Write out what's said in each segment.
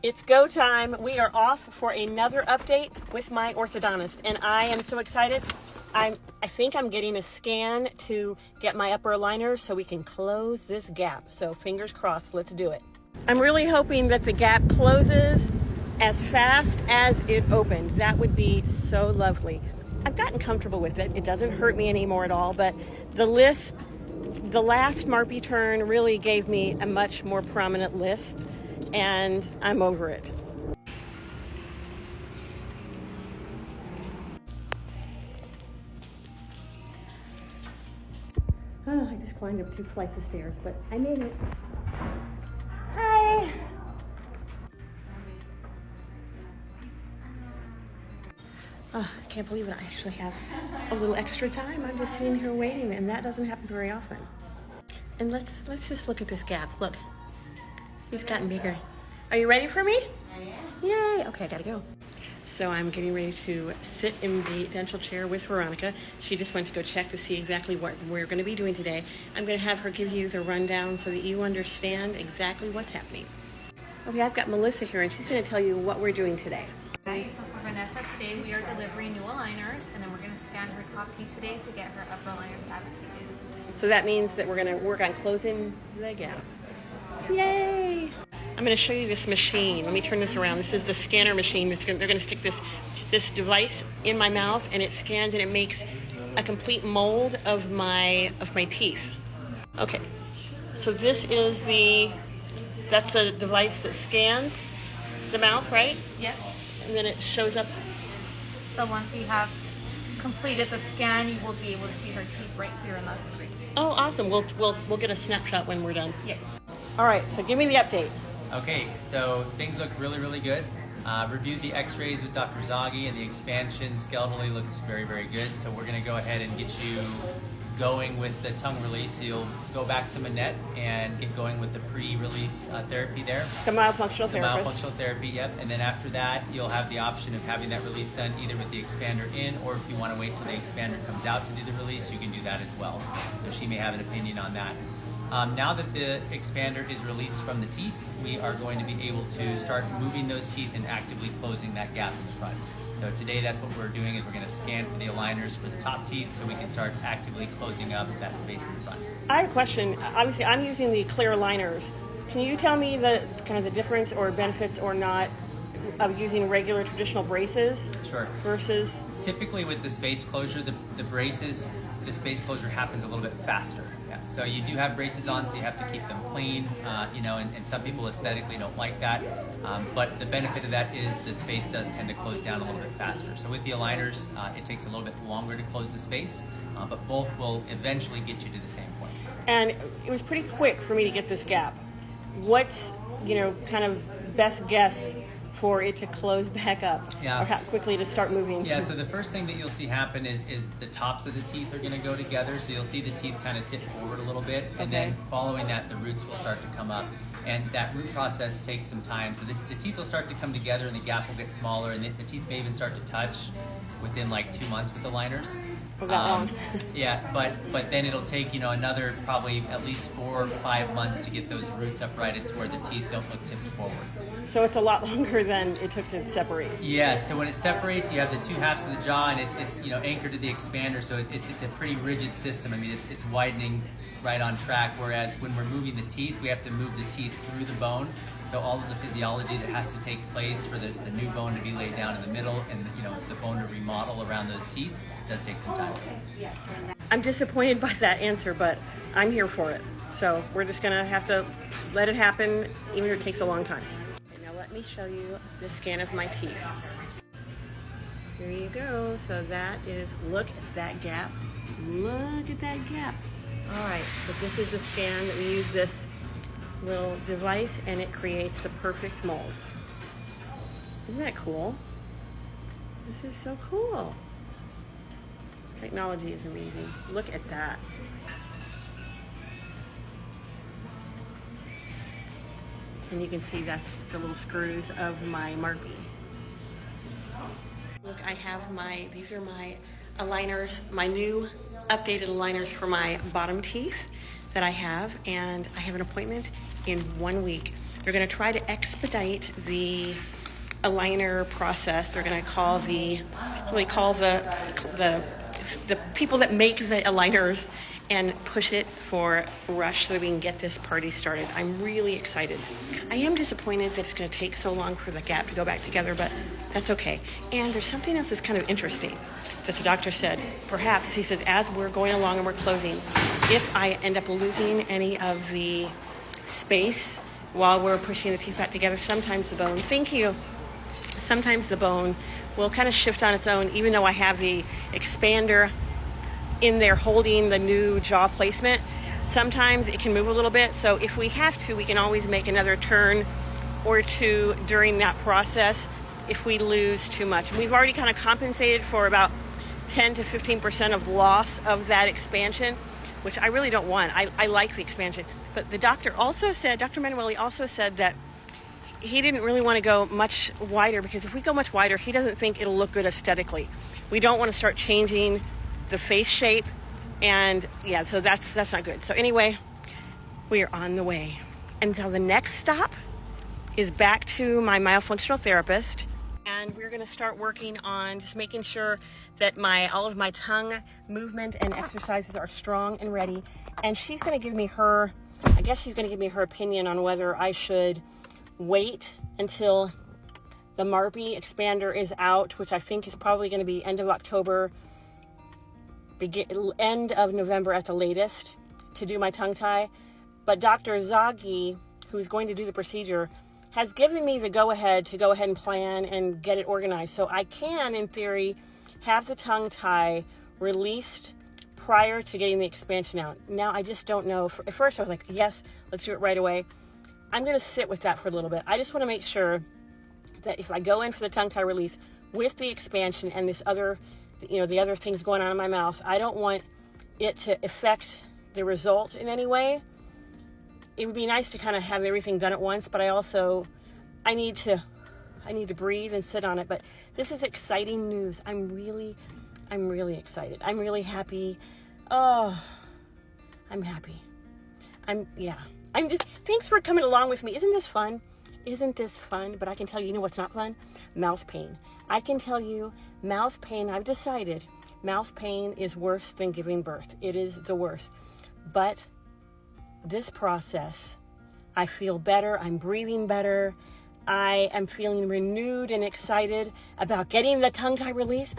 It's go time. We are off for another update with my orthodontist, and I am so excited. I think I'm getting a scan to get my upper aligners so we can close this gap. So fingers crossed, let's do it. I'm really hoping that the gap closes as fast as it opened. That would be so lovely. I've gotten comfortable with it. It doesn't hurt me anymore at all, but the lisp, the last Marpe turn really gave me a much more prominent lisp, and I'm over it. Oh, I just climbed up 2 flights of stairs, but I made it. Hi! Oh, I can't believe it. I actually have a little extra time. I'm just sitting here waiting, and that doesn't happen very often. And let's just look at this gap. Look, it's gotten bigger. Are you ready for me? I am. Yay! Okay, I gotta go. So I'm getting ready to sit in the dental chair with Veronica. She just went to go check to see exactly what we're going to be doing today. I'm going to have her give you the rundown so that you understand exactly what's happening. Okay, I've got Melissa here, and she's going to tell you what we're doing today. Okay, so for Vanessa today, we are delivering new aligners, and then we're going to scan her top teeth today to get her upper aligners fabricated. So that means that we're going to work on closing the gap. Yay! I'm going to show you this machine. Let me turn this around. This is the scanner machine. They're going to stick this device in my mouth, and it scans and it makes a complete mold of my teeth. Okay, so this is that's the device that scans the mouth, right? Yep. And then it shows up. So once we have completed the scan, you will be able to see her teeth right here on the screen. Oh, awesome. We'll get a snapshot when we're done. Yep. All right, so give me the update. Okay, so things look really good. Reviewed the x-rays with DrZaghi, and the expansion skeletally looks very good. So we're going to go ahead and get you going with the tongue release. You'll go back to Manette and get going with the pre-release therapy there. The myofunctional therapist. Myofunctional therapy, yep. And then after that, you'll have the option of having that release done either with the expander in, or if you want to wait till the expander comes out to do the release, you can do that as well. So she may have an opinion on that. Now that the expander is released from the teeth, we are going to be able to start moving those teeth and actively closing that gap in the front. So today that's what we're doing, is we're going to scan for the aligners for the top teeth so we can start actively closing up that space in the front. I have a question. Obviously, I'm using the clear aligners. Can you tell me the kind of the difference or benefits or not of using regular traditional braces? Sure. Versus? Typically with the space closure, the braces, the space closure happens a little bit faster. Yeah. So you do have braces on, so you have to keep them clean, and some people aesthetically don't like that. But the benefit of that is the space does tend to close down a little bit faster. So with the aligners, it takes a little bit longer to close the space, but both will eventually get you to the same point. And it was pretty quick for me to get this gap. What's, kind of best guess for it to close back up, yeah, or how quickly to start moving? Yeah, so the first thing that you'll see happen is the tops of the teeth are going to go together, so you'll see the teeth kind of tip forward a little bit, and then following that, the roots will start to come up, and that root process takes some time. So the teeth will start to come together, and the gap will get smaller, and the teeth may even start to touch within like 2 months with the liners. Oh, that long. Yeah, but then it'll take another probably at least 4 or 5 months to get those roots uprighted to where the teeth don't look tipped forward. So it's a lot longer than it took to separate. Yeah, so when it separates, you have the 2 halves of the jaw, and it's anchored to the expander, so it's a pretty rigid system. I mean, it's widening right on track, whereas when we're moving the teeth, we have to move the teeth through the bone. So all of the physiology that has to take place for the new bone to be laid down in the middle, and the bone to remodel around those teeth does take some time. I'm disappointed by that answer, but I'm here for it. So we're just gonna have to let it happen, even if it takes a long time. Okay, now let me show you the scan of my teeth. Here you go. So that is, look at that gap. Look at that gap. All right, so this is the scan that we use this little device, and it creates the perfect mold. Isn't that cool? This is so cool. Technology is amazing. Look at that. And you can see that's the little screws of my Marpe. Look, I have these are my aligners, my new updated aligners for my bottom teeth that I have, and I have an appointment in 1 week. They're going to try to expedite the aligner process. They're going to call the people that make the aligners and push it for rush so that we can get this party started. I'm really excited. I am disappointed that it's going to take so long for the gap to go back together, but that's okay. And there's something else that's kind of interesting that the doctor said. Perhaps, he says, as we're going along and we're closing, if I end up losing any of the space while we're pushing the teeth back together, sometimes the bone, sometimes the bone will kind of shift on its own, even though I have the expander in there holding the new jaw placement. Sometimes it can move a little bit, so if we have to, we can always make another turn or two during that process if we lose too much. And we've already kind of compensated for about 10 to 15% of loss of that expansion, which I really don't want. I like the expansion. But the doctor also said, Dr. Manuele also said that he didn't really want to go much wider, because if we go much wider, he doesn't think it'll look good aesthetically. We don't want to start changing the face shape, and yeah, so that's not good. So anyway, we are on the way. And so the next stop is back to my myofunctional therapist, and we're going to start working on just making sure that all of my tongue movement and exercises are strong and ready. And she's going to give me her opinion on whether I should wait until the Marpe expander is out, which I think is probably going to be end of October, end of November at the latest, to do my tongue tie. But DrZaghi, who's going to do the procedure, has given me the go-ahead to go ahead and plan and get it organized. So I can, in theory, have the tongue tie released prior to getting the expansion out. Now, I just don't know. At first, I was like, yes, let's do it right away. I'm going to sit with that for a little bit. I just want to make sure that if I go in for the tongue tie release with the expansion and this other, the other things going on in my mouth, I don't want it to affect the result in any way. It would be nice to kind of have everything done at once, but I need to breathe and sit on it. But this is exciting news. I'm really excited. I'm really happy. Oh, I'm happy. Thanks for coming along with me. Isn't this fun? But I can tell you, what's not fun? Mouth pain. I can tell you, mouth pain, I've decided, mouth pain is worse than giving birth. It is the worst. But this process, I feel better. I'm breathing better. I am feeling renewed and excited about getting the tongue tie release.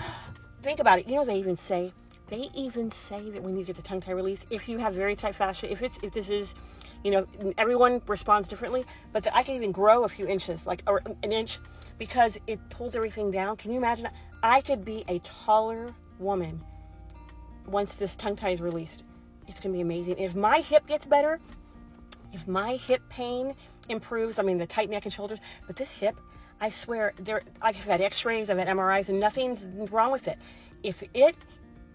Think about it. They even say that when you get the tongue tie release, if you have very tight fascia, if this is, everyone responds differently, but I can even grow a few inches, or an inch, because it pulls everything down. Can you imagine? I could be a taller woman once this tongue tie is released. It's going to be amazing. If my hip gets better, if my hip pain improves, the tight neck and shoulders, but this hip, I swear, I've had x-rays, I've had MRIs, and nothing's wrong with it. If it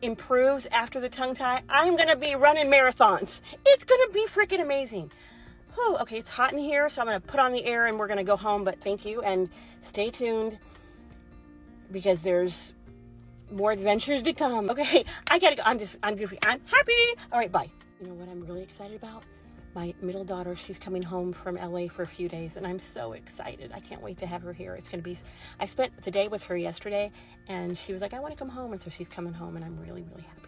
improves after the tongue tie, I'm going to be running marathons. It's going to be freaking amazing. Whew, okay, it's hot in here, so I'm going to put on the air and we're going to go home, but thank you, and stay tuned, because there's more adventures to come. Okay, I gotta go. I'm goofy. I'm happy. All right, bye. You know what I'm really excited about? My middle daughter, she's coming home from LA for a few days, and I'm so excited. I can't wait to have her here. It's going to be, I spent the day with her yesterday, and she was like, I want to come home, and so she's coming home, and I'm really, really happy.